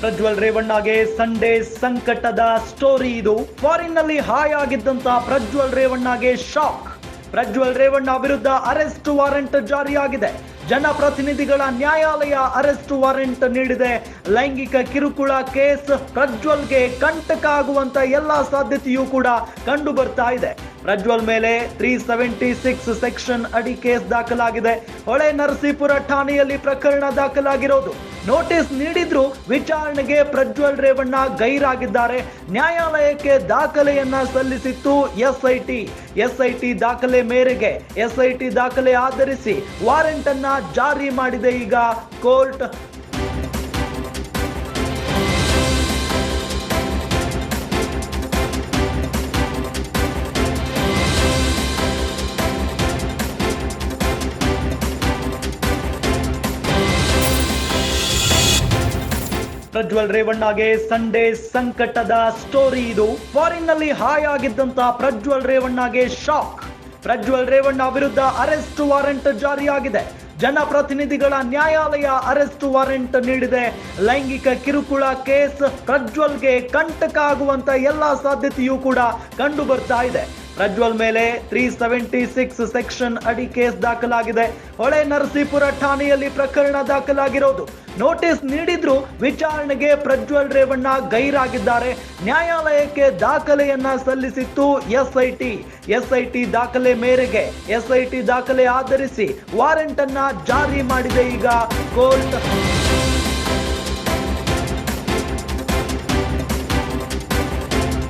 Prajwal ರೇವಣ್ಣಗೆ Sunday ಸಂಕಟದ story ಇದು. Foreign ನಲ್ಲಿ ಹಾಯ್ ಆಗಿದ್ದಂತ ಪ್ರಜ್ವಲ್ ರೇವಣ್ಣಗೆ ಶಾಕ್. ಪ್ರಜ್ವಲ್ ರೇವಣ್ಣ ವಿರುದ್ಧ ಅರೆಸ್ಟ್ ವಾರೆಂಟ್ ಜಾರಿಯಾಗಿದೆ. ಜನಪ್ರತಿನಿಧಿಗಳ ನ್ಯಾಯಾಲಯ ಅರೆಸ್ಟ್ ವಾರೆಂಟ್ ನೀಡಿದೆ. ಲೈಂಗಿಕ ಕಿರುಕುಳ ಕೇಸ್ ಪ್ರಜ್ವಲ್ಗೆ ಕಂಟಕ ಆಗುವಂತ ಎಲ್ಲಾ ಸಾಧ್ಯತೆಯೂ ಕೂಡ ಕಂಡು ಬರ್ತಾ ಇದೆ. ಪ್ರಜ್ವಲ್ ಮೇಲೆ 376 ಸೆಕ್ಷನ್ ಅಡಿ ಕೇಸ್ ದಾಖಲಾಗಿದೆ. ಹೊಳೆ ನರಸೀಪುರ ಠಾಣೆಯಲ್ಲಿ ಪ್ರಕರಣ ದಾಖಲಾಗಿರೋದು. ನೋಟಿಸ್ ನೀಡಿದ್ರು ವಿಚಾರಣೆಗೆ ಪ್ರಜ್ವಲ್ ರೇವಣ್ಣ ಗೈರಾಗಿದ್ದಾರೆ. ನ್ಯಾಯಾಲಯಕ್ಕೆ ದಾಖಲೆಯನ್ನ ಸಲ್ಲಿಸಿತ್ತು ಎಸ್ಐಟಿ ದಾಖಲೆ ಮೇರೆಗೆ ಎಸ್ಐಟಿ ದಾಖಲೆ ಆಧರಿಸಿ ವಾರೆಂಟ್ ಅನ್ನ ಜಾರಿ ಮಾಡಿದೆ ಈಗ ಕೋರ್ಟ್. ಪ್ರಜ್ವಲ್ ರೇವಣ್ಣಗೆ ಸಂಡೇ ಸಂಕಟದ ಸ್ಟೋರಿ ಇದು. ಫಾರಿನ್ ನಲ್ಲಿ ಹಾಯ್ ಆಗಿದ್ದಂತ ಪ್ರಜ್ವಲ್ ರೇವಣ್ಣಗೆ ಶಾಕ್. ಪ್ರಜ್ವಲ್ ರೇವಣ್ಣ ವಿರುದ್ಧ ಅರೆಸ್ಟ್ ವಾರೆಂಟ್ ಜಾರಿಯಾಗಿದೆ. ಜನಪ್ರತಿನಿಧಿಗಳ ನ್ಯಾಯಾಲಯ ಅರೆಸ್ಟ್ ವಾರೆಂಟ್ ನೀಡಿದೆ. ಲೈಂಗಿಕ ಕಿರುಕುಳ ಕೇಸ್ ಪ್ರಜ್ವಲ್ಗೆ ಕಂಟಕ ಆಗುವಂತ ಎಲ್ಲಾ ಸಾಧ್ಯತೆಯೂ ಕೂಡ ಕಂಡು ಬರ್ತಾ ಇದೆ. ಪ್ರಜ್ವಲ್ ಮೇಲೆ 376 ಸೆಕ್ಷನ್ ಅಡಿ ಕೇಸ್ ದಾಖಲಾಗಿದೆ. ಹೊಳೆ ನರಸೀಪುರ ಠಾಣೆಯಲ್ಲಿ ಪ್ರಕರಣ ದಾಖಲಾಗಿರೋದು. ನೋಟಿಸ್ ನೀಡಿದ್ರು ವಿಚಾರಣೆಗೆ ಪ್ರಜ್ವಲ್ ರೇವಣ್ಣ ಗೈರಾಗಿದ್ದಾರೆ. ನ್ಯಾಯಾಲಯಕ್ಕೆ ದಾಖಲೆಯನ್ನ ಸಲ್ಲಿಸಿತ್ತು ಎಸ್ಐಟಿ ದಾಖಲೆ ಮೇರೆಗೆ ಎಸ್ಐಟಿ ದಾಖಲೆ ಆಧರಿಸಿ ವಾರೆಂಟ್ ಅನ್ನ ಜಾರಿ ಮಾಡಿದೆ ಈಗ ಕೋರ್ಟ್.